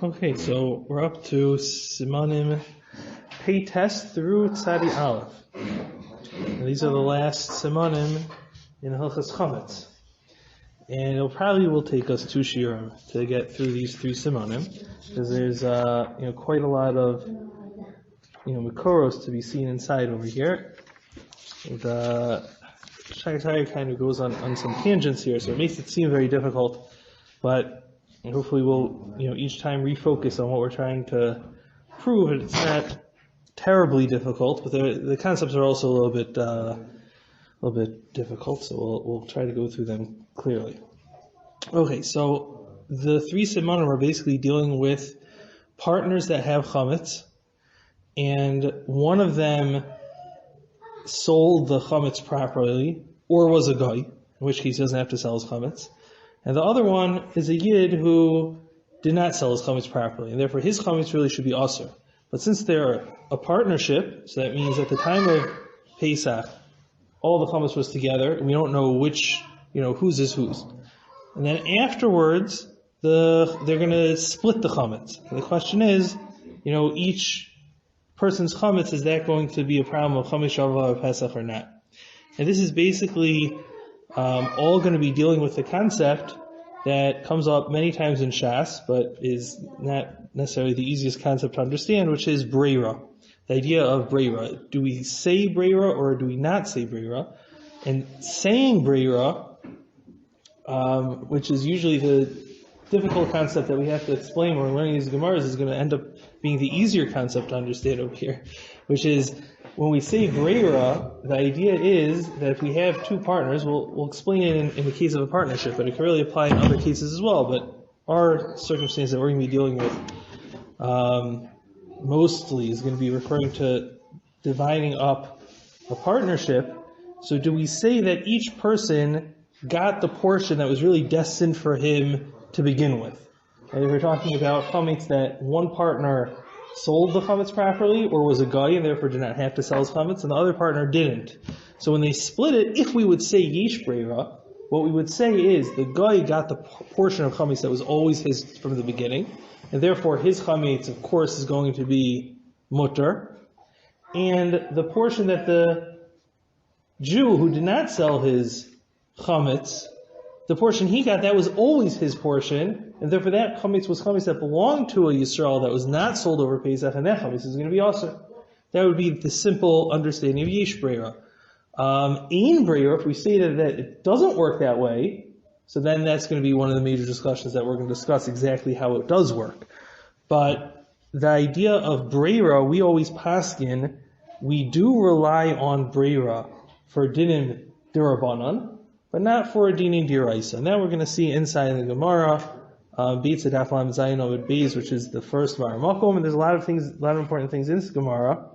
Okay, so we're up to Simanim Pei Test through Tzadi Aleph. And these are the last Simanim in Hilchas Chametz. And it probably will take us 2 shiurim to get through these 3 Simanim, because there's quite a lot of Makoros to be seen inside over here. The Shagat kind of goes on some tangents here, so it makes it seem very difficult, but hopefully we'll each time refocus on what we're trying to prove. And it's not terribly difficult, but the concepts are also a little bit difficult, so we'll try to go through them clearly. Okay, so the 3 simanim are basically dealing with partners that have chametz, and one of them sold the chametz properly, or was a guy, in which case he doesn't have to sell his chametz. And the other one is a yid who did not sell his chametz properly, and therefore his chametz really should be aser. But since they're a partnership, so that means at the time of Pesach, all the chametz was together, and we don't know which, whose is whose. And then afterwards, they're going to split the chametz. And the question is, each person's chametz, is that going to be a problem of chametz shavah or Pesach or not? And this is basically all going to be dealing with the concept that comes up many times in Shas, but is not necessarily the easiest concept to understand, which is breira. The idea of breira. Do we say breira or do we not say breira? And saying breira, which is usually the difficult concept that we have to explain when we're learning these Gemaras, is going to end up being the easier concept to understand over here, which is when we say breira, the idea is that if we have 2 partners, we'll explain it in the case of a partnership, but it can really apply in other cases as well. But our circumstance that we're going to be dealing with mostly is going to be referring to dividing up a partnership. So do we say that each person got the portion that was really destined for him to begin with? And if we're talking about chametz that one partner sold the chametz properly, or was a guy and therefore did not have to sell his chametz, and the other partner didn't. So when they split it, if we would say yesh breira, what we would say is the guy got the portion of chametz that was always his from the beginning, and therefore his chametz, of course, is going to be mutter, and the portion that the Jew who did not sell his chametz, the portion he got, that was always his portion, and therefore that chametz was chametz that belonged to a Yisrael that was not sold over Pesach, and that chametz is going to be aser. That would be the simple understanding of yesh breira. Ein breira, if we say that it doesn't work that way, so then that's going to be one of the major discussions that we're going to discuss exactly how it does work. But the idea of breira, we always paskin, we do rely on breira for dinim dirabanan, but not for a dinin diraisa. And that we're going to see inside in the Gemara, Beitz Adaf Lam Zayin Ovid Beis, which is the first Varamakom, and there's a lot of important things in this Gemara.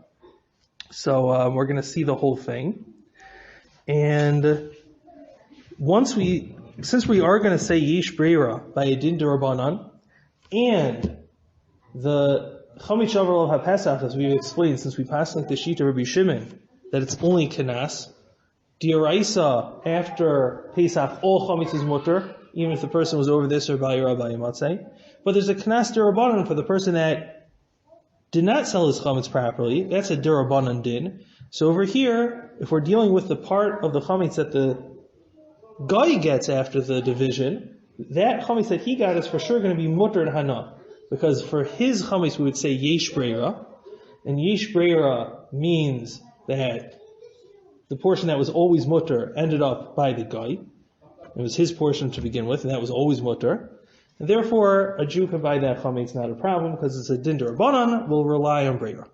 So we're going to see the whole thing. And since we are going to say Yesh Breira by a din dirabanan, and the Chametz Shavah of HaPesach, as we've explained, since we passed like the Shita Rabbi Shimon, that it's only Kenas, Diraisa, after Pesach, all chametz is mutter, even if the person was over this or Bayira Bayimatzeh. But there's a Knas Dirabanan for the person that did not sell his chametz properly. That's a Dirabanan din. So over here, if we're dealing with the part of the chametz that the guy gets after the division, that chametz that he got is for sure going to be mutter and hana. Because for his chametz we would say yesh breira, and yesh breira means that the portion that was always mutter ended up by the guy. It was his portion to begin with, and that was always mutter. And therefore, a Jew can buy that chametz, not a problem, because it's a din dirabanan, will rely on breira.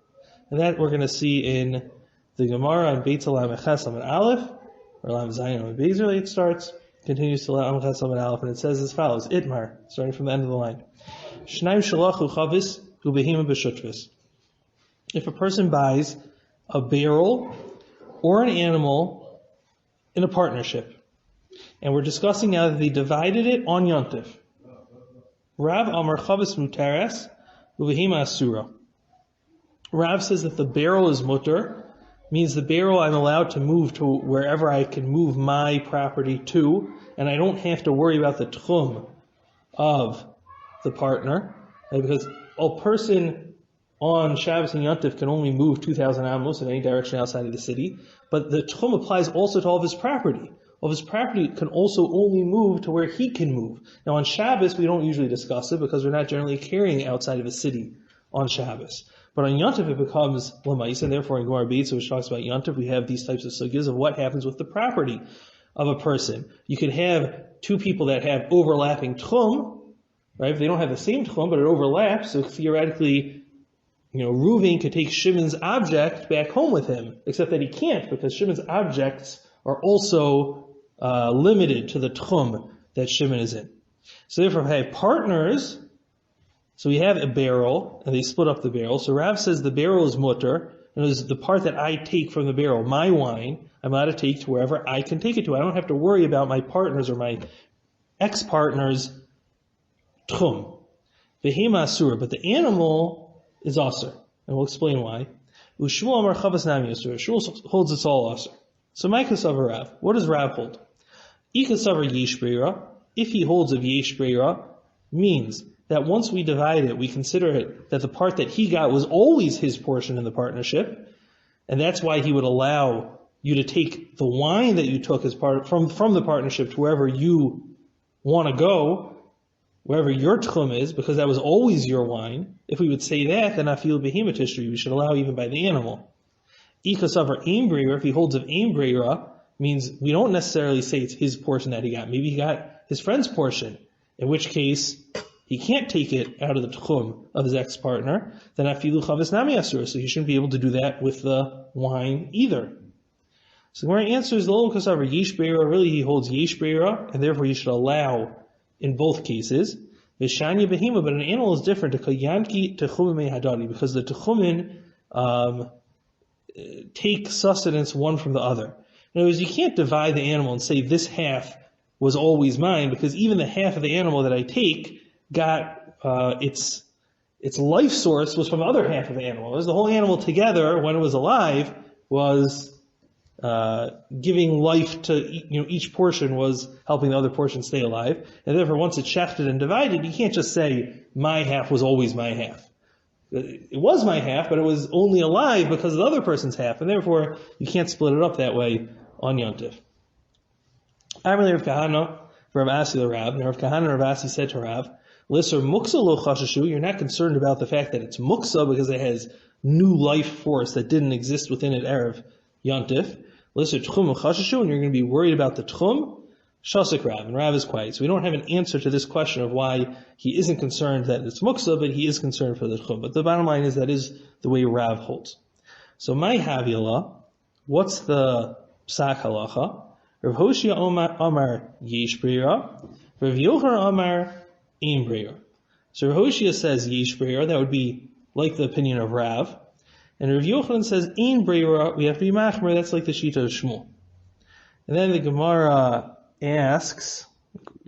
And that we're going to see in the Gemara on Beit Lam Eches Lam Aleph, or Lam Zayin Lam Beis, really it starts, continues to Lam Eches Lam Aleph, and it says as follows, Itmar, starting from the end of the line. Shnaim shalachu chavis ubehima b'shutvis. If a person buys a barrel or an animal in a partnership, and we're discussing now that they divided it on Yontif. Rav Amar Chavis Mutares Uvehima Asura. Rav says that the barrel is mutter, means the barrel I'm allowed to move to wherever I can move my property to, and I don't have to worry about the tchum of the partner. Right? Because a person on Shabbos and Yontif can only move 2,000 amos in any direction outside of the city, but the Tchum applies also to all of his property. All of his property can also only move to where he can move. Now on Shabbos, we don't usually discuss it because we're not generally carrying outside of a city on Shabbos. But on Yontif, it becomes Lamais, and therefore in Gemara Beitza, which talks about Yontif, we have these types of sugyas of what happens with the property of a person. You could have two people that have overlapping Tchum, right? If they don't have the same Tchum, but it overlaps, so theoretically, Reuven could take Shimon's object back home with him, except that he can't because Shimon's objects are also limited to the Tchum that Shimon is in. So therefore, if I have partners, so we have a barrel, and they split up the barrel. So Rav says the barrel is mutter, and it is the part that I take from the barrel, my wine, I'm allowed to take to wherever I can take it to. I don't have to worry about my partners or my ex-partner's Tchum. Vehema asur, but the animal is aser, and we'll explain why. Ushmuel amar chavas nami asur. Shmuel holds it's all aser. So my kasavar Rav, what does Rav hold? Ikasavar yesh breira. If he holds of yesh breira, means that once we divide it, we consider it that the part that he got was always his portion in the partnership, and that's why he would allow you to take the wine that you took as part from the partnership to wherever you want to go, wherever your tchum is, because that was always your wine. If we would say that, then afil behema tishri, we should allow even by the animal. Ikasavar aim breira, if he holds of aim breira, means we don't necessarily say it's his portion that he got. Maybe he got his friend's portion, in which case he can't take it out of the tchum of his ex-partner, then afilu chavas nami asur, so he shouldn't be able to do that with the wine either. So the Gemara answers the Lom Kasavar yesh breira, really he holds yesh breira, and therefore he should allow in both cases. Vishanya behima, but an animal is different to kayanki techumim hadadi, because the techumin take sustenance one from the other. In other words, you can't divide the animal and say this half was always mine, because even the half of the animal that I take got its life source was from the other half of the animal. Whereas the whole animal together, when it was alive, was giving life to each portion, was helping the other portion stay alive. And therefore, once it's shechted and divided, you can't just say my half was always my half. It was my half, but it was only alive because of the other person's half, and therefore you can't split it up that way on Yontif. Amrli Rav Kahana, Rav Asi the Rav, and Rav Kahana and Rav Asi said to Rav, Lisser muksa lo chashashu, you're not concerned about the fact that it's muksa because it has new life force that didn't exist within it erev Yontif. Lisser tchum chashashu, and you're going to be worried about the tchum. Shasik Rav, and Rav is quiet. So we don't have an answer to this question of why he isn't concerned that it's muksa, but he is concerned for the tchum. But the bottom line is that is the way Rav holds. So my havila, what's the psak halacha? Rav Hoshia Amar yesh breira, Rav Yochanan Amar ein breira. So Rav Hoshia says yesh breira, that would be like the opinion of Rav. And Rav Yochanan says ein breira, we have to be machmer, that's like the shita of Shmuel. And then the Gemara asks,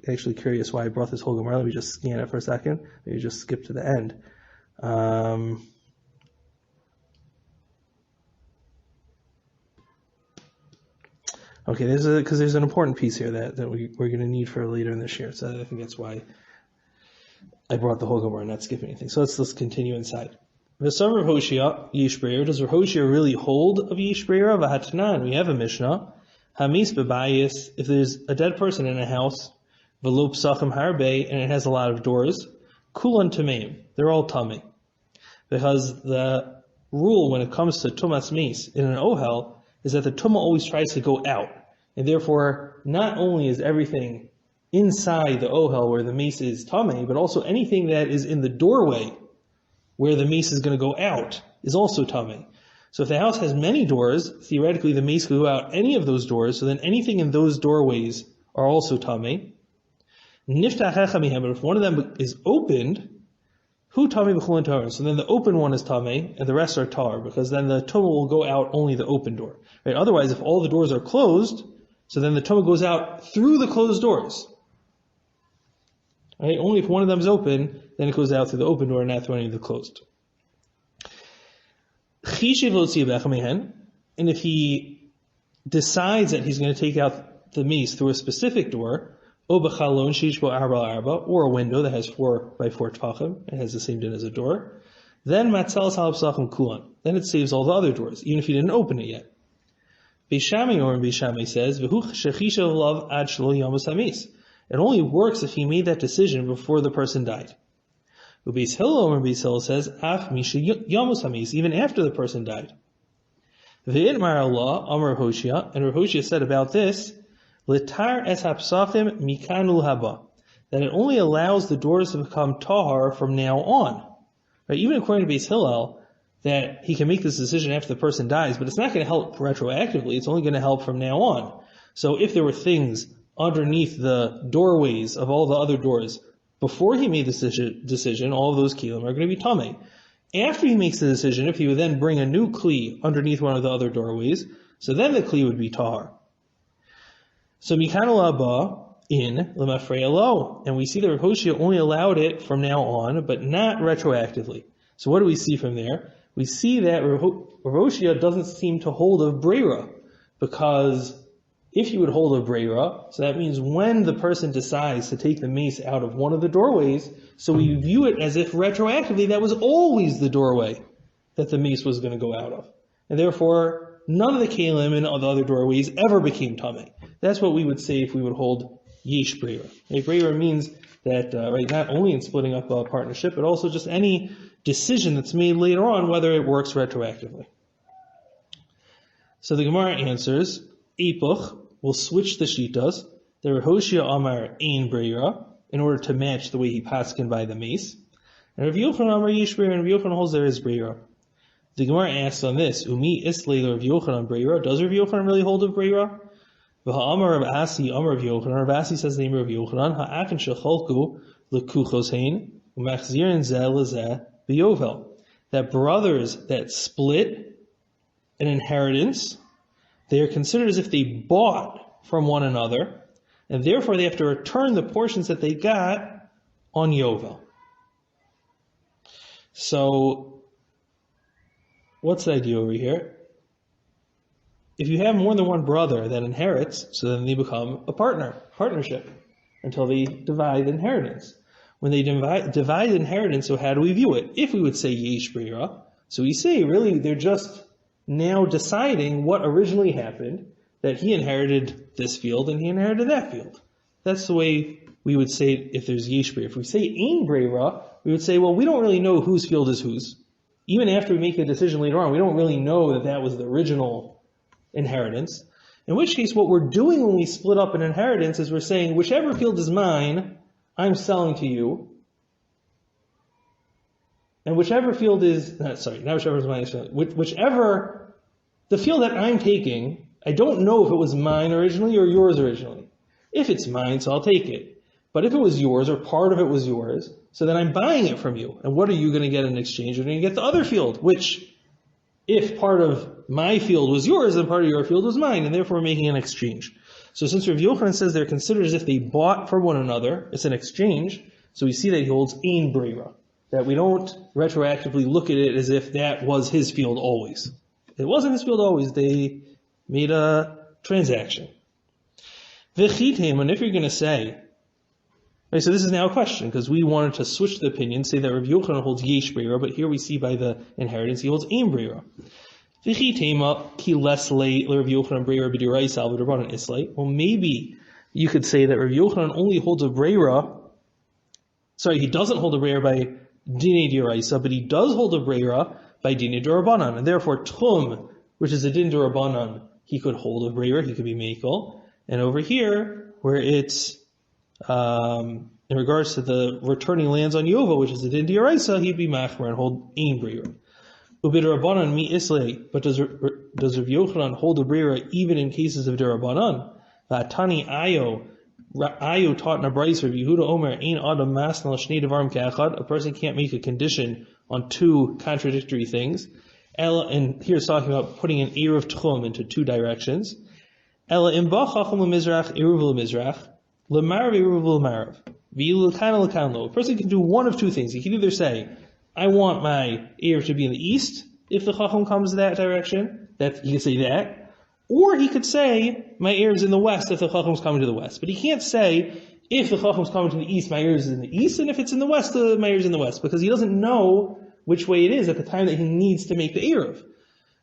actually curious why I brought this whole Gemara, let me just scan it for a second, maybe just skip to the end. Okay, because there's an important piece here that we're going to need for later in this year, so I think that's why I brought the whole Gemara, not skipping anything. So let's continue inside. V'sam Rav Hoshia yesh breira, does Rav Hoshia really hold of yesh breira? V'hatnan, we have a Mishnah. Hamis bebayis, if there's a dead person in a house, v'lo psachim harbe, and it has a lot of doors, kulan tameim, they're all tummy. Because the rule when it comes to tumas meis in an ohel is that the tumah always tries to go out. And therefore, not only is everything inside the ohel where the meis is tummy, but also anything that is in the doorway where the meis is going to go out is also tummy. So if the house has many doors, theoretically the mace could go out any of those doors, so then anything in those doorways are also tamei. But if one of them is opened, hu tamei b'chulin tar, so then the open one is tamei, and the rest are tar, because then the tumah will go out only the open door. Right? Otherwise, if all the doors are closed, so then the tumah goes out through the closed doors. Right? Only if one of them is open, then it goes out through the open door, and not through any of the closed. And if he decides that he's going to take out the meat through a specific door, O b'chalon sheish bo arba arba, or a window that has 4 by 4 tfachim, it has the same din as a door. Then matzel sal psachim kulan. Then it saves all the other doors, even if you didn't open it yet. Beishami or Beishami says, V'hu shechisha lav ad shelo yamus hamis. It only works if he made that decision before the person died. Ubeis Hillel or Beis Hillel says, Af misha yamus hamis, even after the person died. V'itmar Allah, Amar Hoshia, and Hoshia said about this, Litar es hapsachim mikanul haba, that it only allows the doors to become tahar from now on. Right? Even according to Beis Hillel, that he can make this decision after the person dies, but it's not going to help retroactively, it's only going to help from now on. So if there were things underneath the doorways of all the other doors, before he made this decision, all of those kilim are going to be tamei. After he makes the decision, if he would then bring a new kli underneath one of the other doorways, so then the kli would be tahar. So mikanul haba in lemafrei lo, and we see that Rav Hoshia only allowed it from now on, but not retroactively. So what do we see from there? We see that Rav Hoshia doesn't seem to hold of breira, because if you would hold of breira, so that means when the person decides to take the mace out of one of the doorways, so we view it as if retroactively that was always the doorway that the mace was going to go out of. And therefore, none of the kalim in the other doorways ever became tamei. That's what we would say if we would hold yesh breira. Breira means that, right, not only in splitting up a partnership, but also just any decision that's made later on, whether it works retroactively. So the Gemara answers, Epuch will switch the shitas, the Rav Hoshia Amar Ein Breira, in order to match the way he paskin by the mace. And Rav Yochanan Amar Yesh Breira, and Rav Yochanan holds there is Breira. The Gemara asks on this, Umi Islay Rav Yochanan Breira, does Rav Yochanan really hold of Breira? V'ha'amar Rav Asi Amar Rav Yochanan, Rav Asi says the name of Rav Yochanan, Ha'akin shecholku l'kuchos hein, u'machzirin zeh lezeh b'yovel. That brothers that split an inheritance, they are considered as if they bought from one another, and therefore they have to return the portions that they got on Yovel. So, what's the idea over here? If you have more than one brother that inherits, so then they become a partnership, until they divide the inheritance. When they divide the inheritance, so how do we view it? If we would say yesh breira, so we say really they're just now deciding what originally happened, that he inherited this field and he inherited that field. That's the way we would say it if there's yesh breira. If we say ein breira, we would say, well, we don't really know whose field is whose. Even after we make the decision later on, we don't really know that that was the original inheritance. In which case, what we're doing when we split up an inheritance is we're saying, whichever field is mine, I'm selling to you. And whichever field is, whichever is mine, whichever, the field that I'm taking, I don't know if it was mine originally or yours originally. If it's mine, so I'll take it. But if it was yours or part of it was yours, so then I'm buying it from you. And what are you going to get in exchange? You're going to get the other field, which, if part of my field was yours, then part of your field was mine, and therefore we're making an exchange. So since Rav Yochanan says they're considered as if they bought from one another, it's an exchange, so we see that he holds ein breira, that we don't retroactively look at it as if that was his field always. It wasn't his field always, they made a transaction. V'chitem, and if you're going to say, right, so this is now a question, because we wanted to switch the opinion, say that Rav Yochanan holds yesh breira, but here we see by the inheritance he holds ein breira. Well, maybe you could say that Rav Yochanan only holds a breira, he doesn't hold a breira by dine d'oraisa, but he does hold a breira by dine d'Rabbanan, and therefore tum, which is a din d'Rabbanan, he could hold a breira, he could be mekel, and over here, where it's in regards to the returning lands on Yovel, which is a din d'oraisa, he'd be machmer and hold ein breira. Ubid mi islay, but does Rav Yochanan hold a breira even in cases of derabanan? Tani Ayo taught in a brayso of Yehuda Omer ein adam masnal shnei devarim ke'achad. A person can't make a condition on two contradictory things. Ella, and here it's talking about putting an eruv tchum into two directions. Ella imba chacham l'mizrach eruv l'mizrach l'marav eruv l'marav v'ilu l'kan l'kan lo. A person can do one of two things. He can either say, I want my ear to be in the east, if the Chacham comes that direction, that he can say that. Or he could say, my ear is in the west, if the Chacham is coming to the west. But he can't say, If the Chacham's coming to the east, my ear is in the east, and if it's in the west, my ear is in the west, because he doesn't know which way it is at the time that he needs to make the Eruv.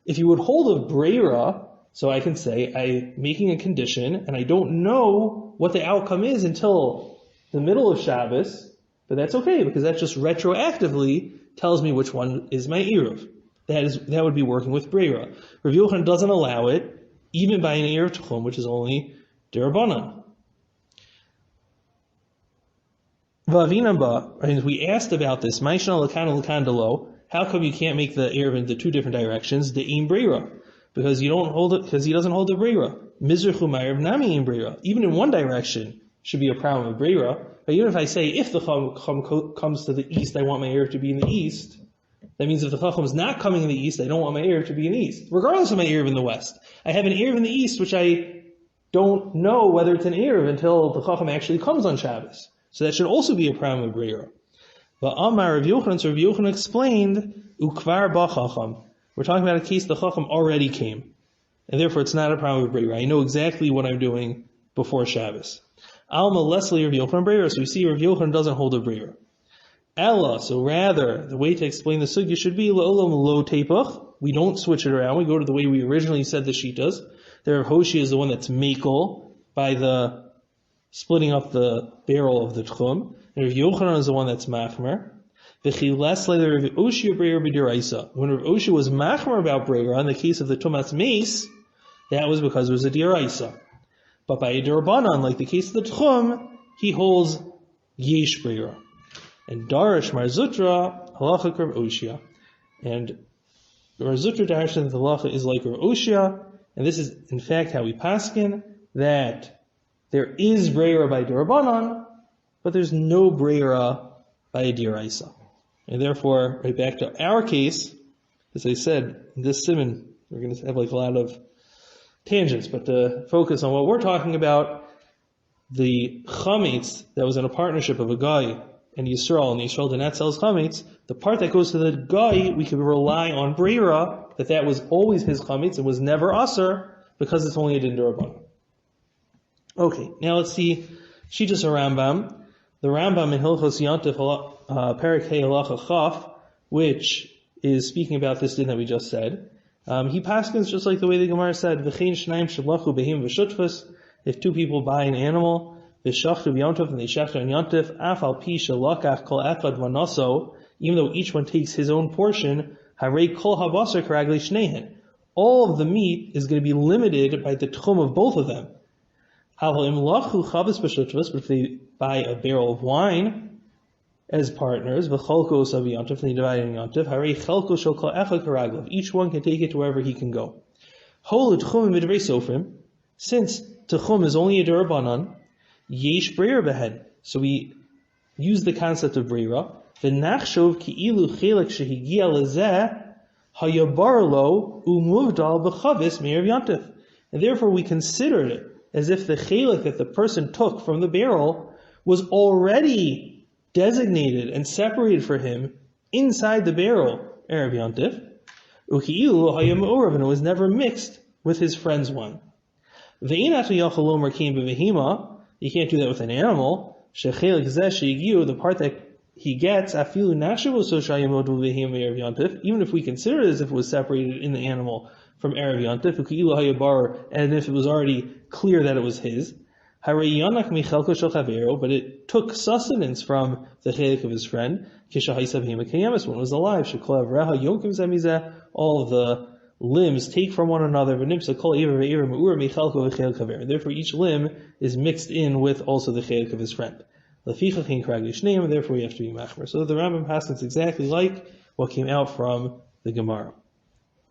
If you would hold a Breira, so I can say, I'm making a condition, and I don't know what the outcome is until the middle of Shabbos, but that's okay, because that just retroactively tells me which one is my Eruv. That would be working with Breira. Rav Yochanan doesn't allow it, even by an Eruv Tchum, which is only Derabanan. We asked about this. How come you can't make the Eruv in the two different directions? The Im Breira. Because you don't hold it, because he doesn't hold the Breira. Mizrachu Ma'ariv Nami Im Breira. Even in one direction should be a problem with Breira. But even if I say, if the Chacham comes to the east, I want my Eruv to be in the east, that means if the Chacham is not coming in the east, I don't want my Eruv to be in the east. Regardless of my Eruv in the west. I have an Eruv in the east, which I don't know whether it's an Eruv until the Chacham actually comes on Shabbos. So that should also be a problem with Breira. But Amar Rav Yochanan, so Rav Yochanan explained, Ukvar ba Chacham. We're talking about a case the Chacham already came. And therefore it's not a problem with Breira. I know exactly what I'm doing before Shabbos. Alma Leslie Rav Yochanan Breira. So we see Rav Yochanan doesn't hold a Breira. Ella, so rather, the way to explain the sugya should be La'olam lo tepach. We don't switch it around. We go to the way we originally said the shitas. There, Hoshi is the one that's makel by the splitting up the barrel of the tchum. And Rav Yochanan is the one that's machmer. V'chiles later Rav Oshia breira b'diraisa. When Rav Oshia was machmer about breira, in the case of the tumas mace, that was because it was a diraisa. But by a dirabanan, like the case of the tchum, he holds yesh breira. And darash marzutra halacha Rav Oshia. And marzutra darash that the halacha is like Rav Oshia, and this is in fact how we paskin, that there is breira by dirabanan, but there's no breira by a diraisa. And therefore, right back to our case, as I said, in this simon, we're going to have like a lot of tangents, but to focus on what we're talking about, the chametz that was in a partnership of a guy and Yisrael, and Yisrael did not sell his chametz, the part that goes to the guy, we can rely on breira, that was always his chametz, it was never aser, because it's only a din d'Rabbanan. Okay, now let's see Shitas Rambam. The Rambam in Hilchos Yantif Perek Hey Halacha Chaf, which is speaking about this din that we just said. He paskins just like the way the Gemara said, V'chein shnaim shalachu behim v'shutfus. If two people buy an animal, v'shachtu b'yontif, and they shachtu on yontif, af al pi shalakach kol echad manaso, even though each one takes his own portion, harei kol habasar karagli shnehen. All of the meat is going to be limited by the tchum of both of them. But if they buy a barrel of wine as partners, and they divide in yontif, each one can take it to wherever he can go. Since tchum is only a derabanan, yesh breira behen. So we use the concept of breira. V'nachshov ki'ilu chelek shehigia lezeh hayabarlo umuvdal b'chavis me'er yontif. And therefore we considered it as if the chelek that the person took from the barrel was already designated and separated for him inside the barrel, Erev Yontif, and it was never mixed with his friend's one. You can't do that with an animal. The part that he gets, even if we consider it as if it was separated in the animal from Erev Yontif, and if it was already clear that it was his, but it took sustenance from the chelik of his friend, when it was alive. All of the limbs take from one another, and therefore each limb is mixed in with also the chelik of his friend. Therefore we have to be machmer. So the Rambam passes exactly like what came out from the Gemara.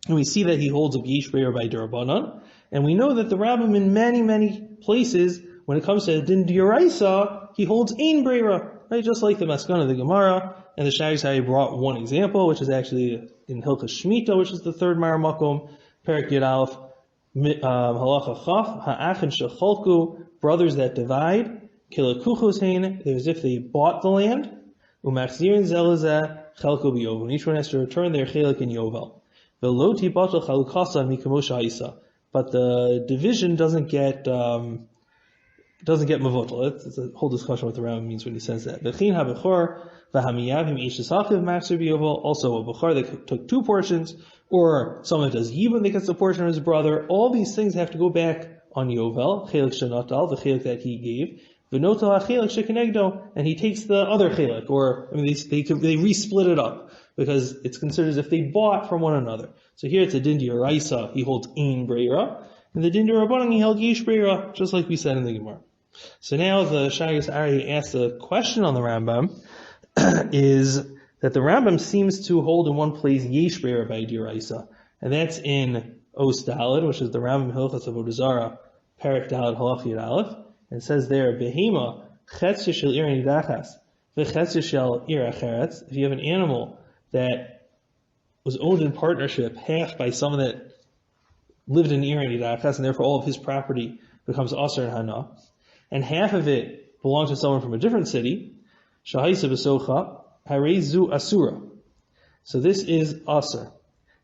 And we see that he holds a yesh breira by derabanan, and we know that the Rambam in many, many places, when it comes to din d'oraisa, he holds ein breira, right? Just like the Maskana of the Gemara, and the Shaggad brought one example, which is actually in Hilchas Shemitah, which is the third Mar Makom, Perek Yud Aleph, Halacha Chaf, Ha'achin shecholku, brothers that divide, kilakuchos hein, as if they bought the land, umachzirin zelazeh, chelko b'yovel, and each one has to return their chelik in Yovel. But the division doesn't get doesn't get mavotel. It's a whole discussion what the Rambam means when he says that. Also, a bechor that took 2 portions, or someone that does yibum that gets a portion of his brother. All these things have to go back on Yovel, chelik shenotal, the chelik that he gave, v'notal chelik shekenegdo, and he takes the other chelik, or I mean they re-split it up because it's considered as if they bought from one another. So here it's a din d'oraisa, he holds ein breira, and the din d'Rabbanan he held yesh breira, just like we said in the Gemara. So now the Shagas Aryeh asks a question on the Rambam, is that the Rambam seems to hold in one place yesh breira by d'oraisa, and that's in Os Daled, which is the Rambam Hilchos Avodah Zarah, Perek Daled Halach Yud Aleph, and it says there, Behema chetzia shel ir nidachas v'chetzia shel ir acheretz. If you have an animal that was owned in partnership, half by someone that lived in ir nidachas, and therefore all of his property becomes aser and hana, and half of it belongs to someone from a different city, shahaisa b'socha harezu asura. So this is aser.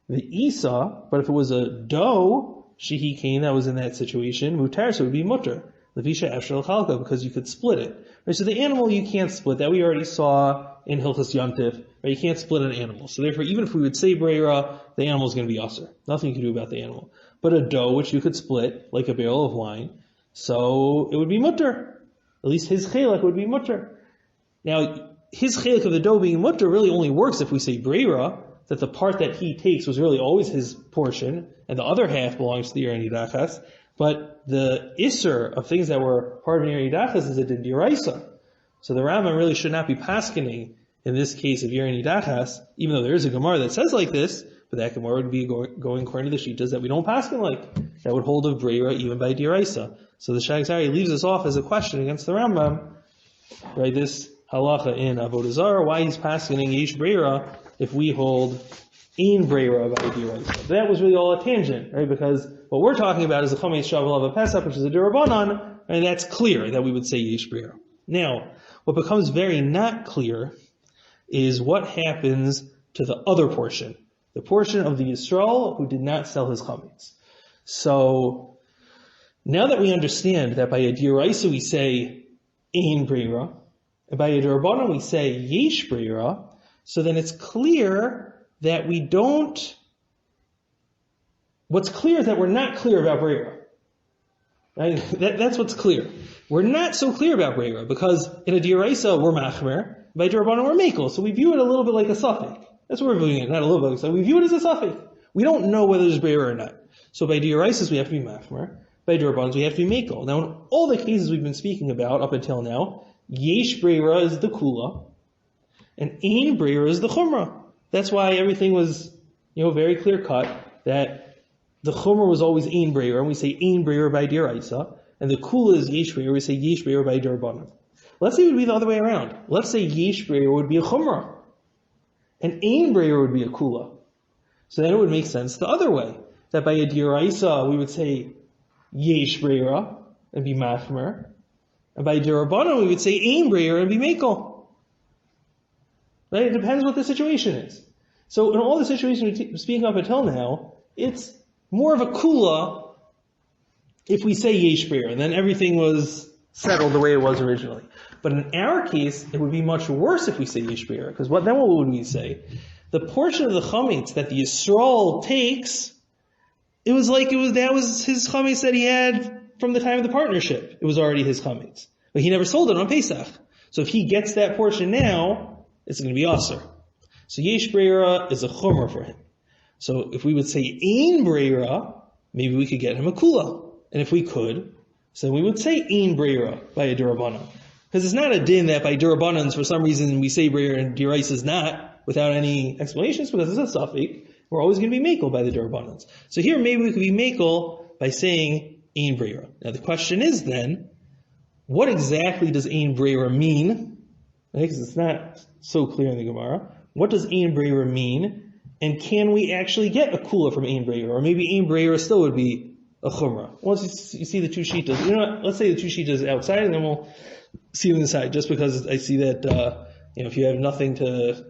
The Isa, but if it was a doe, shehi kain, that was in that situation, mutar, so it would be mutter. Levisha efshel chalka, because you could split it. Right, so the animal you can't split. That we already saw in Hilchos Yontif. Right, you can't split an animal. So therefore, even if we would say breira, the animal is going to be aser. Nothing you can do about the animal. But a doe, which you could split, like a barrel of wine, so it would be mutter. At least his chelak would be mutter. Now, his chelak of the doe being mutter really only works if we say breira, that the part that he takes was really always his portion, and the other half belongs to the ir nidachas. But the isser of things that were part of ir nidachas is a din d'oraisa. So the Rambam really should not be paskening in this case of ir nidachas, even though there is a Gemara that says like this, but that Gemara would be going according to the Shitas that we don't pasken like, that would hold of breira even by d'oraisa. So the Shagas Aryeh leaves us off as a question against the Rambam, right? This halacha in Avodah Zarah, why he's paskening yesh breira if we hold ein breira by d'oraisa. That was really all a tangent, right? Because what we're talking about is the chametz shavuot of Pesach, which is a d'Rabbanan, and that's clear that we would say yesh breira. Now, what becomes very not clear is what happens to the other portion, the portion of the Yisrael who did not sell his chametz. So now that we understand that by a d'oraisa we say ein breira, and by a d'Rabbanan we say yesh breira, so then it's clear that we don't, what's clear is that we're not clear about breira. Right? That's what's clear. We're not so clear about breira, because in a d'oraisa we're machmer, by d'Rabbanan we're mekel, so we view it a little bit like a suffix. That's what we're viewing it, not a little bit, so we view it as a suffix. We don't know whether there's breira or not. So by d'oraisas we have to be machmer, by d'Rabbanan we have to be mekel. Now in all the cases we've been speaking about up until now, yesh breira is the kula, and ein breira is the chumrah. That's why everything was, very clear cut, that the chumrah was always ein breira, and we say ein breira by d'oraisa, and the kula is yesh breira, we say yesh breira by d'Rabbanan. Let's say it would be the other way around. Let's say yesh breira would be a chumrah, and ein breira would be a kula. So then it would make sense the other way, that by a d'oraisa we would say yesh breira and be machmer, and by d'Rabbanan we would say ein breira and be mekel. Right? It depends what the situation is. So in all the situations we're speaking up until now, it's more of a kula if we say yesh breira, and then everything was settled the way it was originally. But in our case, it would be much worse if we say yesh breira, because then what would we say? The portion of the chametz that the Yisrael takes, that was his chametz that he had from the time of the partnership. It was already his chametz. But he never sold it on Pesach. So if he gets that portion now, it's going to be aser. So yesh breira is a chumrah for him. So if we would say ein breira, maybe we could get him a kula. And if we could, so we would say ein breira by a d'Rabbanan. Because it's not a din that by d'Rabbanans for some reason we say breira and d'oraisa is not, without any explanations, because it's a suffix. We're always going to be mekel by the d'Rabbanans. So here maybe we could be mekel by saying ein breira. Now the question is then, what exactly does ein breira mean? Because it's not so clear in the Gemara. What does ein breira mean? And can we actually get a kula from ein breira? Or maybe ein breira still would be a chumrah. Once you see the two shitas, let's say the two shitas outside, and then we'll see them inside. Just because I see that, if you have nothing to,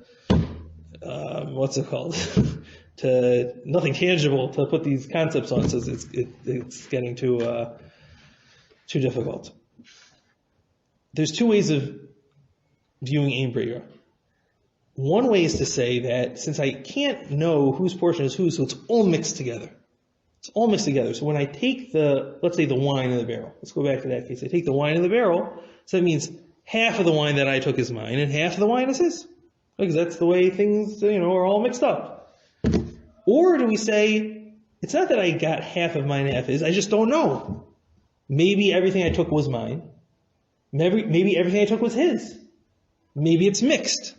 to nothing tangible to put these concepts on, so it's getting too difficult. there's two ways of viewing Ein Breira. One way is to say that since I can't know whose portion is whose, so it's all mixed together. It's all mixed together. So when I take let's say the wine in the barrel. Let's go back to that case. I take the wine in the barrel, so that means half of the wine that I took is mine, and half of the wine is his. Because that's the way things, are all mixed up. Or do we say, it's not that I got half of mine and half his, I just don't know. Maybe everything I took was mine. Maybe everything I took was his. Maybe it's mixed.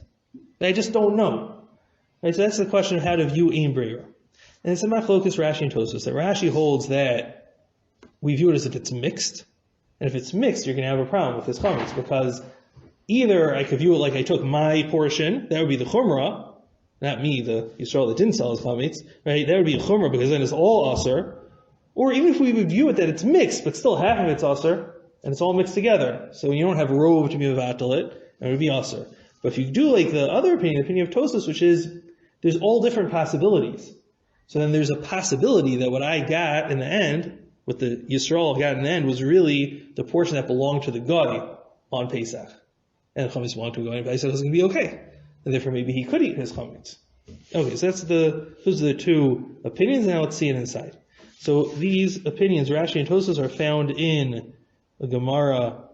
I just don't know. Right, so that's the question of how to view Ein Breira. And it's a machlokas Rashi and Tosfos, that Rashi holds that we view it as if it's mixed. And if it's mixed, you're going to have a problem with this chametz, because either I could view it like I took my portion, that would be the chumrah, not me, the Yisrael that didn't sell his chametz, right? That would be a chumrah, because then it's all aser. Or even if we would view it that it's mixed, but still half of it's aser, and it's all mixed together. So you don't have rove to be mevatel it, and it would be aser. But if you do like the other opinion, the opinion of Tosfos, which is, there's all different possibilities. So then there's a possibility that what I got in the end, what the Yisrael got in the end, was really the portion that belonged to the Goy on Pesach. And the chametz belonged to a Goy, and Pesach was going to be okay. And therefore maybe he could eat his chametz. Okay, so those are the two opinions, and now let's see it inside. So these opinions, Rashi and Tosfos, are found in the Gemara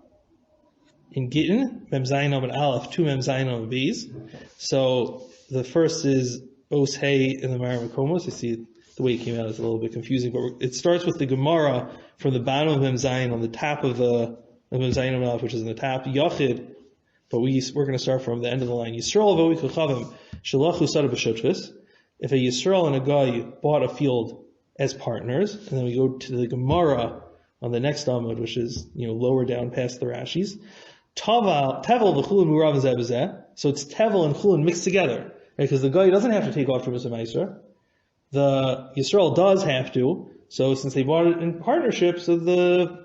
in Gittin, Mem Zayin Amud Aleph, 2 Mem Zayin Amud Beis. So the first is Os Hey in the Mara Makomos. You see the way it came out is a little bit confusing, but it starts with the Gemara from the bottom of Mem Zayin on the top of the Mem Zayin Amud Aleph, which is in the top, Yachid, but we're going to start from the end of the line. Yisrael v'ovi kochavim shalachu sada b'shotfus. If a Yisrael and a Goy bought a field as partners, and then we go to the Gemara on the next Amud, which is lower down past the Rashis. Tevel v'chulin murav zeh. So it's Tevel and Chulin mixed together, right? Because the Goy doesn't have to take off Trumas HaMeiser. The Yisrael does have to. So since they bought it in partnership, so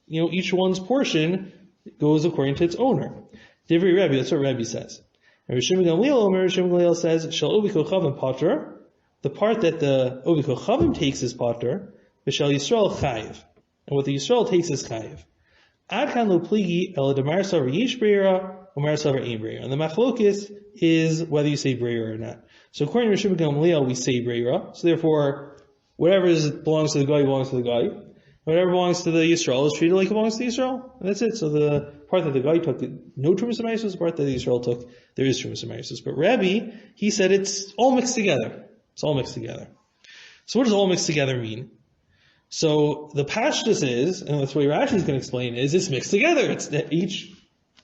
each one's portion goes according to its owner. Divrei Rebbe, that's what Rebbe says. And Rishim Gamliel says, Shal Ovi Kochavim Potter, the part that the Ovi Kochavim takes is Potter, V'shal Yisrael Chayiv. And what the Yisrael takes is Chayiv. Adkan lo pligi el demar savar yesh breira, or mar savar ein breira. And the machlokis is whether you say breira or not. So according to Rishim Gamliel, we say breira. So therefore, whatever belongs to the guy belongs to the guy. Whatever belongs to the Yisrael is treated like it belongs to the Yisrael. And that's it. So the part that the guy took, no Trumas HaMeiser, the part that the Yisrael took, there is Trumas HaMeiser. But Rabbi, he said it's all mixed together. It's all mixed together. So what does all mixed together mean? So the pashtus is, and that's what Rashi is going to explain, is it's mixed together. It's that each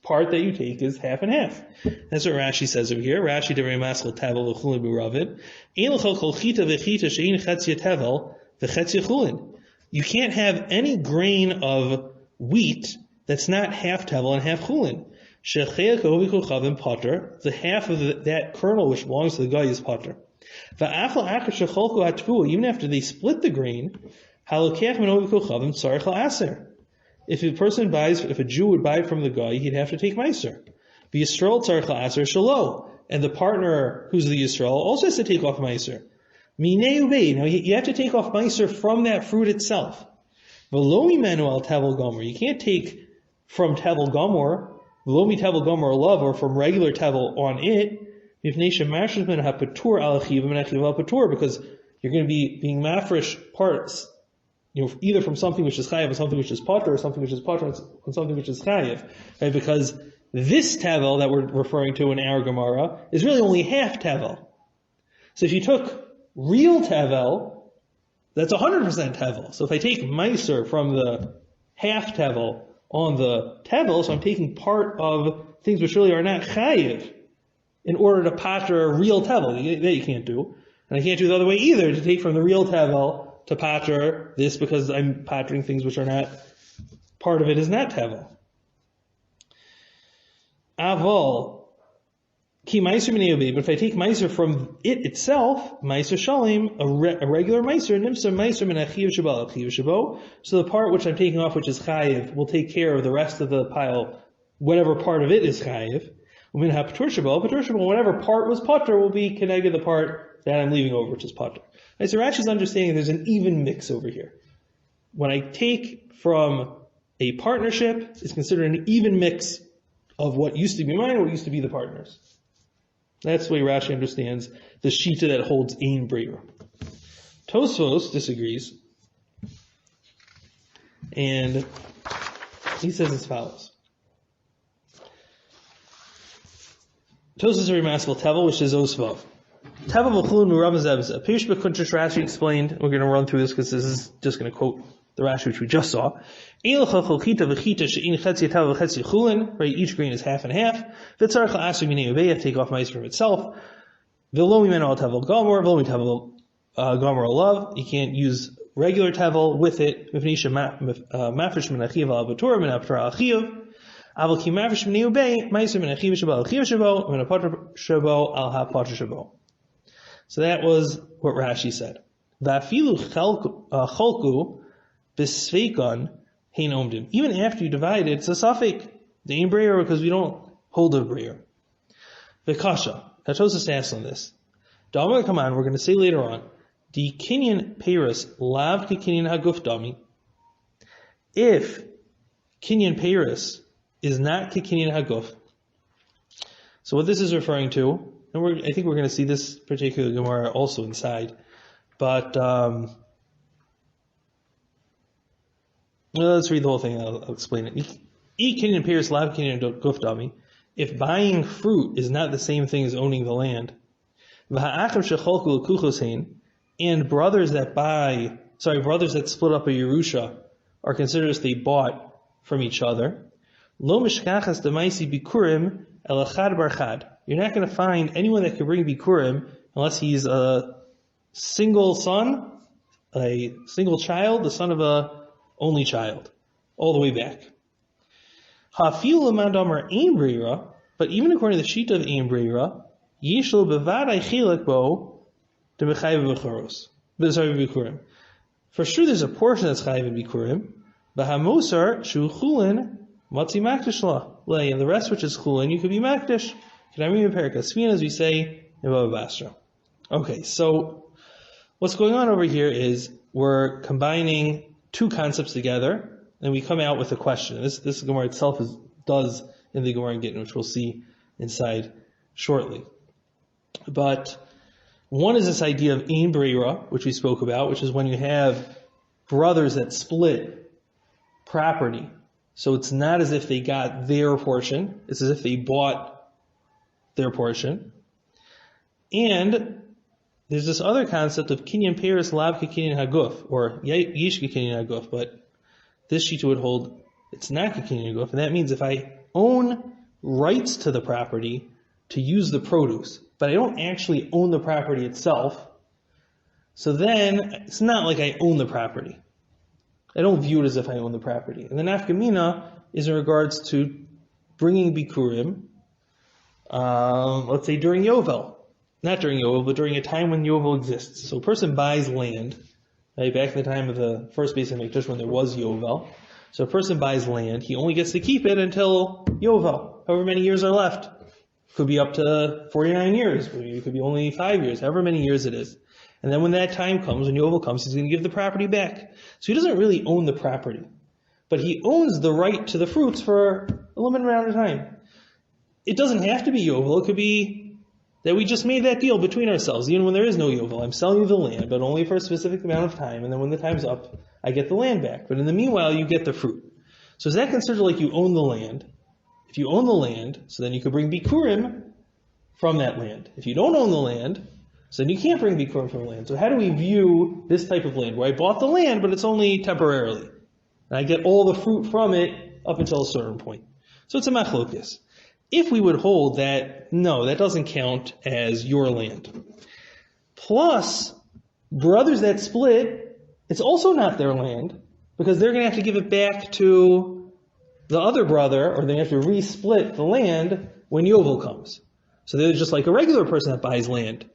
part that you take is half and half. That's what Rashi says over here. Rashi devrei maschel tavel v'chulin b'ravit. Ein l'chol kol chita v'chita she'in chetzia tavel v'chetzia chulin. You can't have any grain of wheat that's not half tevel and half chulin. She'cheya kovi kochavim potter. The half of that kernel which belongs to the guy is potter. Va'afal achar shecholku hatvu. Even after they split the grain, halokech min ovi kochavim tzarich la'aser. If a Jew would buy from the guy, he'd have to take meiser. V'Yisrael tzarich la'aser shelo. And the partner who's the Yisrael also has to take off meiser. Minei ubei. Now you have to take off meiser from that fruit itself. V'lo mimenu al tevel gomer. You can't take from tevel gomer, v'lo mi tevel gomer love, or from regular tevel on it, because you're going to be being mafresh parts, either from something which is chayiv and something which is potter, or something which is potter and something which is chayiv. Right? Because this tevel that we're referring to in our Gemara is really only half tevel. So if you took real tevel, that's 100% tevel. So if I take meiser from the half tevel on the tevel, so I'm taking part of things which really are not chayiv in order to pater a real tevel. That you can't do. And I can't do the other way either, to take from the real tevel to pater this, because I'm patering things which are not, part of it is not tevel. Aval, ki meiser minei ubei, but if I take meiser from it itself, meiser shalim, a regular meiser, nimsa meiser min achiv shabo, achiv shabo, so the part which I'm taking off, which is chayiv, will take care of the rest of the pile, whatever part of it is chayiv. Umin ha-patur shabo, whatever part was patur will be connected to the part that I'm leaving over, which is patur. Right, so Rashi's understanding there's an even mix over here. When I take from A partnership is considered an even mix of what used to be mine and what used to be the partners. That's the way Rashi understands the shita that holds ein breira. Tosfos disagrees, and he says as follows. Tosfos is very masterful tevel, which is osvav. Tevel v'chulun murav zevzeh. Pirush b'kuntrish Rashi explained. We're going to run through this because this is just going to quote the Rashi which we just saw. Right, each grain is half and half. Take off mice from itself. You can't use regular tevel with it. So that was what Rashi said. Even after you divide it, it's a suffix. The ein breira because we don't hold a breira. V'kasha. Tosfos asks on this. Come on, we're going to say later on. The kinyan peiros lav kinyan haguf dami. If kinyan peiros is not kinyan haguf, so what this is referring to, and I think we're going to see this particular Gemara also inside, but let's read the whole thing. I'll explain it. Eat kinyan peiros lav kinyan haguf dami. If buying fruit is not the same thing as owning the land, and brothers that split up a Yerusha are considered as they bought from each other, you're not going to find anyone that can bring bikurim unless he's a single son, a single child, the son of a only child, all the way back. But even according to the shita of ein breira, yishlo bevadai chilek bo de mechayev bikurim. For sure, there's a portion that's chayev bikurim. B'hamosar shu chulin matzi makdish la, and the rest which is chulin you could be makdish. Kedamim perikasvin, as we say in Baba Basra. Okay, so what's going on over here is we're combining two concepts together, and we come out with a question. This Gemara itself does in the Gemara in Gittin, which we'll see inside shortly. But one is this idea of ein breira, which we spoke about, which is when you have brothers that split property. So it's not as if they got their portion, it's as if they bought their portion. And there's this other concept of kinyan peiros lav kinyan haguf, or yish kinyan haguf, but this shita would hold it's not kinyan haguf, and that means if I own rights to the property to use the produce, but I don't actually own the property itself, so then it's not like I own the property. I don't view it as if I own the property. And the nafkamina is in regards to bringing bikurim, let's say during Yovel. Not during Yovel, but during a time when Yovel exists. So a person buys land, right, back in the time of the first Beis HaMikdash when there was Yovel. So a person buys land, he only gets to keep it until Yovel, however many years are left. Could be up to 49 years, it could be only 5 years, however many years it is. And then when that time comes, when Yovel comes, he's going to give the property back. So he doesn't really own the property, but he owns the right to the fruits for a limited amount of time. It doesn't have to be Yovel, it could be that we just made that deal between ourselves, even when there is no Yovel. I'm selling you the land, but only for a specific amount of time, and then when the time's up, I get the land back. But in the meanwhile, you get the fruit. So is that considered like you own the land? If you own the land, so then you could bring bikurim from that land. If you don't own the land, so then you can't bring bikurim from the land. So how do we view this type of land, where I bought the land, but it's only temporarily, and I get all the fruit from it up until a certain point? So it's a machlokes. If we would hold that, no, that doesn't count as your land. Plus, brothers that split, it's also not their land, because they're going to have to give it back to the other brother, or they have to re-split the land when Yovel comes. So they're just like a regular person that buys land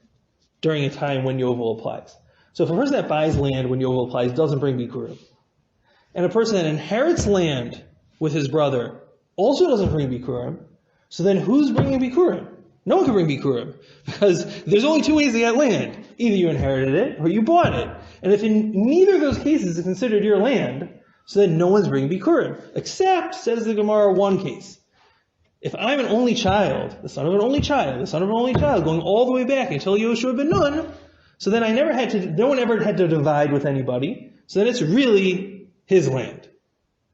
during a time when Yovel applies. So if a person that buys land when Yovel applies doesn't bring bikurim, and a person that inherits land with his brother also doesn't bring bikurim, so then who's bringing bikurim? No one can bring bikurim, because there's only two ways to get land. Either you inherited it or you bought it. And if in neither of those cases is considered your land, So then no one's bringing Bikurim. Except, says the Gemara, one case. If I'm an only child, the son of an only child, going all the way back until Yoshua ben Nun, so then no one ever had to divide with anybody, so then it's really his land.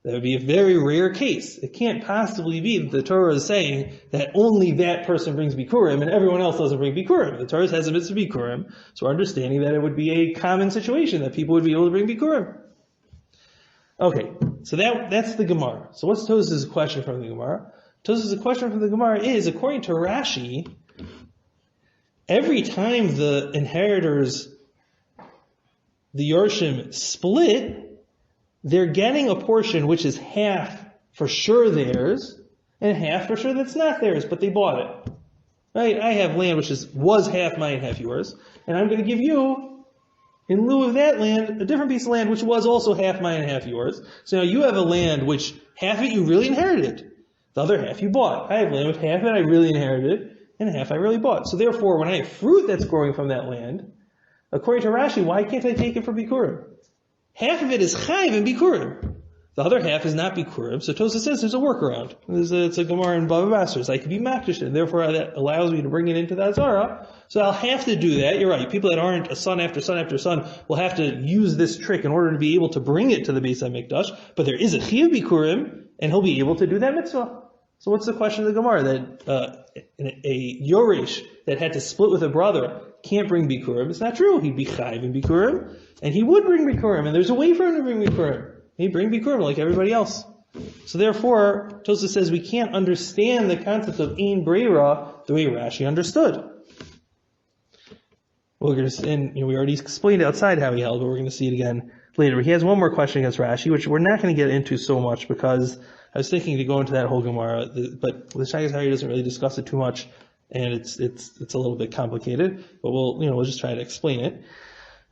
That would be a very rare case. It can't possibly be that the Torah is saying that only that person brings Bikurim and everyone else doesn't bring Bikurim. The Torah has a mitzvah Bikurim, so we're understanding that it would be a common situation that people would be able to bring Bikurim. Okay, so that's the Gemara. So what's Tos's question from the Gemara? Tos's question from the Gemara is, according to Rashi, every time the inheritors, the Yorshim, split, they're getting a portion which is half for sure theirs, and half for sure that's not theirs, but they bought it. Right? I have land which was half mine and half yours, and I'm going to give you, in lieu of that land, a different piece of land which was also half mine and half yours. So now you have a land which half of it you really inherited. The other half you bought. I have land with half of it I really inherited, and half I really bought. So therefore, when I have fruit that's growing from that land, according to Rashi, why can't I take it for Bikurim? Half of it is Chayv and Bikurim. The other half is not Bikurim. So Tosa says there's a workaround. It's a Gemara in Bava Basra. So I could be Makdish, and therefore that allows me to bring it into the Azara. So I'll have to do that. You're right. People that aren't a son after son after son will have to use this trick in order to be able to bring it to the Beis HaMikdash. But there is a Chiyuv Bikurim, and he'll be able to do that mitzvah. So what's the question of the Gemara? That a Yoresh that had to split with a brother can't bring Bikurim. It's not true. He'd be Chayv in Bikurim, and he would bring Bikurim, and there's a way for him to bring Bikurim. He'd bring Bikurim like everybody else. So therefore, Tosafos says we can't understand the concept of Ein Breira the way Rashi understood. We already explained outside how he held, but we're going to see it again later. He has one more question against Rashi, which we're not going to get into so much because I was thinking to go into that whole Gemara, but the Shagas Harry doesn't really discuss it too much, and it's a little bit complicated. But we'll just try to explain it.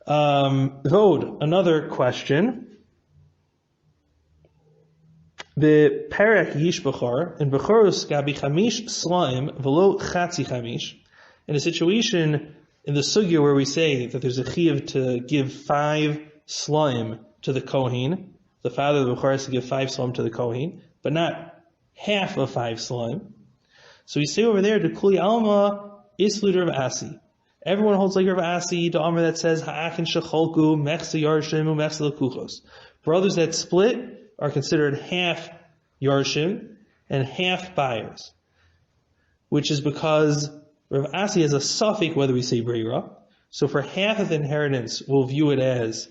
Vod, another question. The Perek Yish Bechor and Bechoros Gabi Chamish Slaim Velo Chatzi Chamish. In a situation in the sugya where we say that there's a chiyuv to give 5 slaim to the kohen, the father of the Bechor has to give 5 slaim to the kohen, but not half of 5 slaim. So we say over there, to Kli Alma Islu Rav Asi. Everyone holds like Rav Asi, the Amr that says Ha'achin Shecholku Mechsa Yarshim Mechsa Lekuchos. Brothers that split are considered half Yarshim and half buyers, which is because Rav Asi has a suffix whether we say Breira. So for half of the inheritance, we'll view it as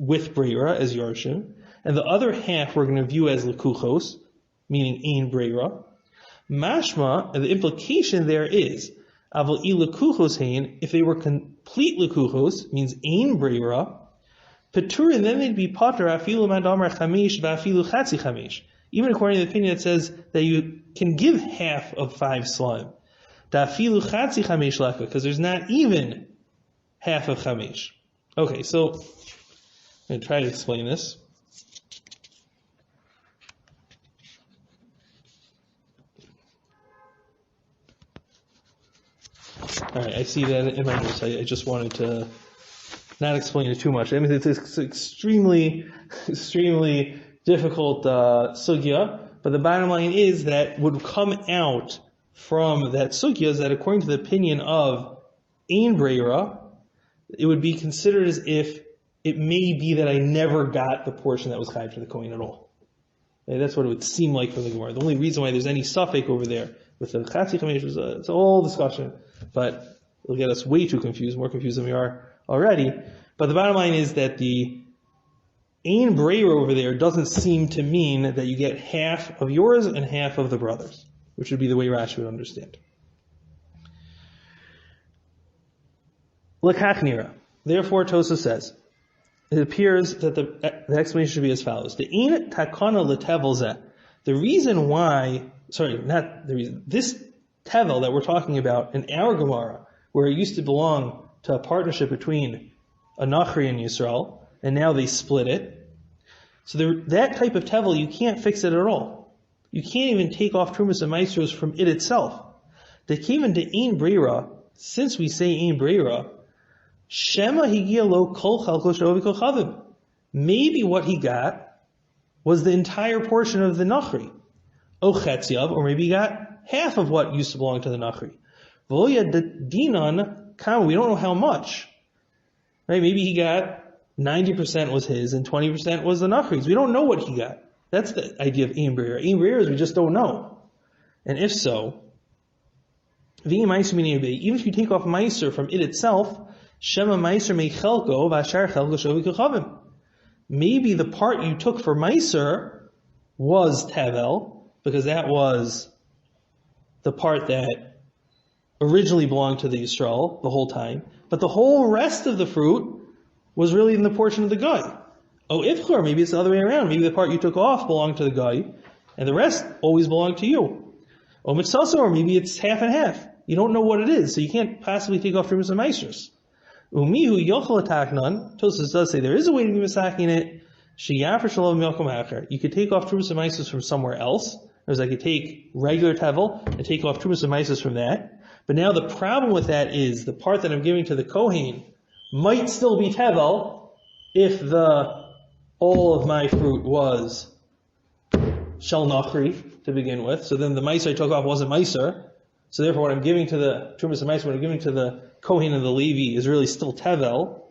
with Breira, as Yarshim, and the other half we're going to view as Lekuchos, meaning Ein Breira. Mashma, and the implication there is, Aval I Lekuchos Hein, if they were complete Lekuchos, means Ein Breira, Peturin, then they'd be Pater, Afilu Madamar Chamish, Vafilu Chatzi Chamish. Even according to the opinion that says that you can give half of 5 slime. Dafilu Chatzi Chamish Leka, because there's not even half of Chamish. Okay, so I'm going to try to explain this. Alright, I see that in my notes. I just wanted to not explain it too much. I mean, it's extremely difficult sugya, but the bottom line is that what would come out from that sugya is that according to the opinion of Ein Breira, it would be considered as if it may be that I never got the portion that was chayv to the kohen at all. Okay, that's what it would seem like from the Gemara. The only reason why there's any suffix over there with the chatzi chamish was it's a whole discussion, but it'll get us way too confused, more confused than we are already. But the bottom line is that the Ein Breira over there doesn't seem to mean that you get half of yours and half of the brothers, which would be the way Rashi would understand. Lekach nira. Therefore, Tosa says, it appears that the explanation should be as follows. The Ein takana letevel zeh. The reason why, this tevel that we're talking about in our Gemara, where it used to belong to a partnership between a Nachri and Yisrael, and now they split it. So that type of tevel, you can't fix it at all. You can't even take off Trumas and Maestros from it itself. They came into Ein Breira, since we say Ein Breira, Shema higia lo kol chalko she'ovi kol chavim. maybe what he got was the entire portion of the nachri. O chetziav, or maybe he got half of what used to belong to the nachri. V'oya dinan kam, we don't know how much. Right? Maybe he got 90% was his and 20% was the nachri's. We don't know what he got. That's the idea of ein b'reira. Ein b'reira is we just don't know. And if so, even if you take off meiser from it itself, shema meiser meichelko v'ashar chelko shovi kachavim. Maybe the part you took for meiser was tevel, because that was the part that originally belonged to the Yisrael the whole time, but the whole rest of the fruit was really in the portion of the guy. Oh, ifchor, maybe it's the other way around. Maybe the part you took off belonged to the guy, and the rest always belonged to you. Oh, mitzaso, or maybe it's half and half. You don't know what it is, so you can't possibly take off trumas and meisers. Umihu yochel ataknan. Tosfos does say there is a way to be misaking it. Sheyafar shalom yokom acher. You could take off trumas and meisers from somewhere else. Whereas I could take regular tevel and take off trumas and meisers from that. But now the problem with that is the part that I'm giving to the kohen might still be tevel if all of my fruit was shel nachri to begin with. So then the meiser I took off wasn't meiser. So therefore what I'm giving to the trumas and meiser, what I'm giving to the kohen and the levi is really still tevel.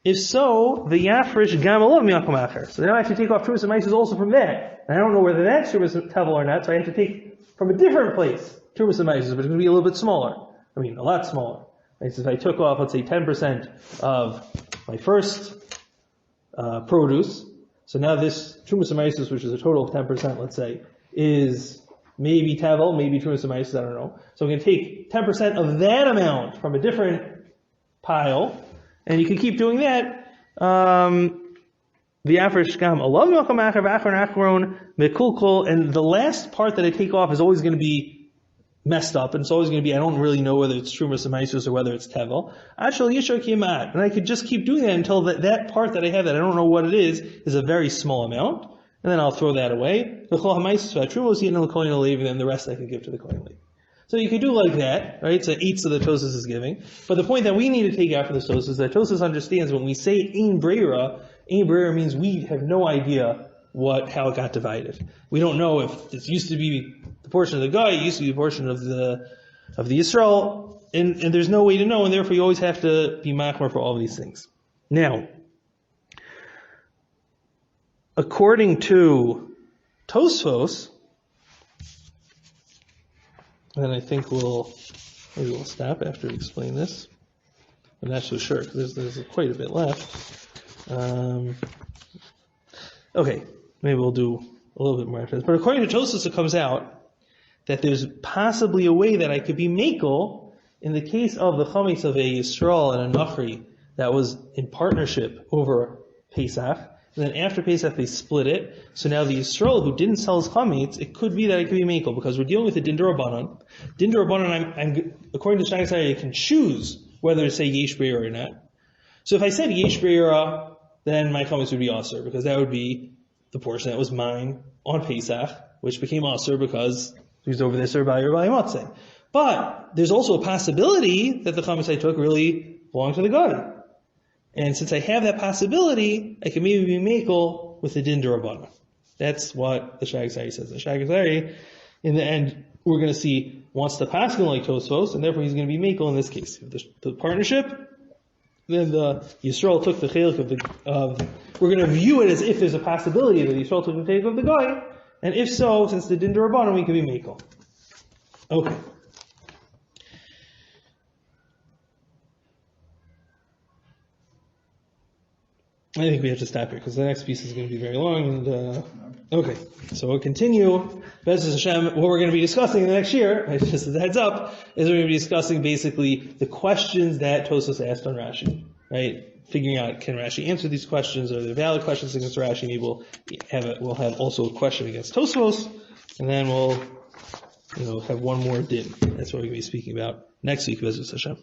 If so, the yafresh gam alav miyakom acher. So now I have to take off trumas and meisers also from that. And I don't know whether that's trumas tevel or not, so I have to take from a different place trumas and meisers, but it's going to be a little bit smaller. I mean, a lot smaller. Right? So if I took off, let's say 10% of my first produce, so now this trumas and meisers, which is a total of 10%, let's say, is maybe tevel, maybe trumas and meisers, I don't know. So I'm going to take 10% of that amount from a different pile, and you can keep doing that. The average gam alav milcham acher v'achron achron mekulkol, and the last part that I take off is always going to be messed up, and it's always going to be, I don't really know whether it's trumas and meisers or whether it's tevel. Ashal yishor kimat, and I could just keep doing that until that part that I have that I don't know what it is a very small amount, and then I'll throw that away. V'chol ha'meisers v'atrumos yitnu l'kohen ha'levi, and then the rest I can give to the kohen ha'levi. So you could do like that, right? So eighths of the Tosfos is giving. But the point that we need to take out from this Tosfos is that Tosfos understands when we say ein b'reira means we have no idea how it got divided. We don't know if this used to be the portion of the guy, it used to be the portion of the Yisrael, and there's no way to know, and therefore you always have to be machmor for all of these things. Now, according to Tosfos, and I think maybe we'll stop after we explain this. I'm not so sure, because there's quite a bit left. Okay, maybe we'll do a little bit more after this. But according to Tosfos, it comes out that there's possibly a way that I could be makel in the case of the chametz of a Yisrael and a Nachri that was in partnership over Pesach. And then after Pesach, they split it. So now the Yisrael who didn't sell his chametz, it could be that it could be mekel, because we're dealing with a din d'Rabbanan. Din d'Rabbanan, I'm according to Shagged, I can choose whether to say yesh b'reira or not. So if I said yesh b'reira, then my chametz would be aser, because that would be the portion that was mine on Pesach, which became aser because he was over there served by Rabbi Matzeh. But there's also a possibility that the chametz I took really belonged to the guy. And since I have that possibility, I can maybe be mekel with the din d'Rabbanan. That's what the Shagged says. The Shagged, in the end, we're going to see wants to pass like Tosfos, and therefore he's going to be mekel in this case. The partnership, then the Yisrael took the chelik we're going to view it as if there's a possibility that Yisrael took the chelik of the guy, and if so, since the din d'Rabbanan, we can be mekel. Okay. I think we have to stop here because the next piece is going to be very long. And okay, so we'll continue. B'ezras Hashem, what we're going to be discussing in the next year, just as a heads up, is we're going to be discussing basically the questions that Tosfos asked on Rashi, right? Figuring out, can Rashi answer these questions? Are there valid questions against Rashi? Maybe we'll have also a question against Tosfos, and then we'll have one more din. That's what we're going to be speaking about next week, B'ezras Hashem.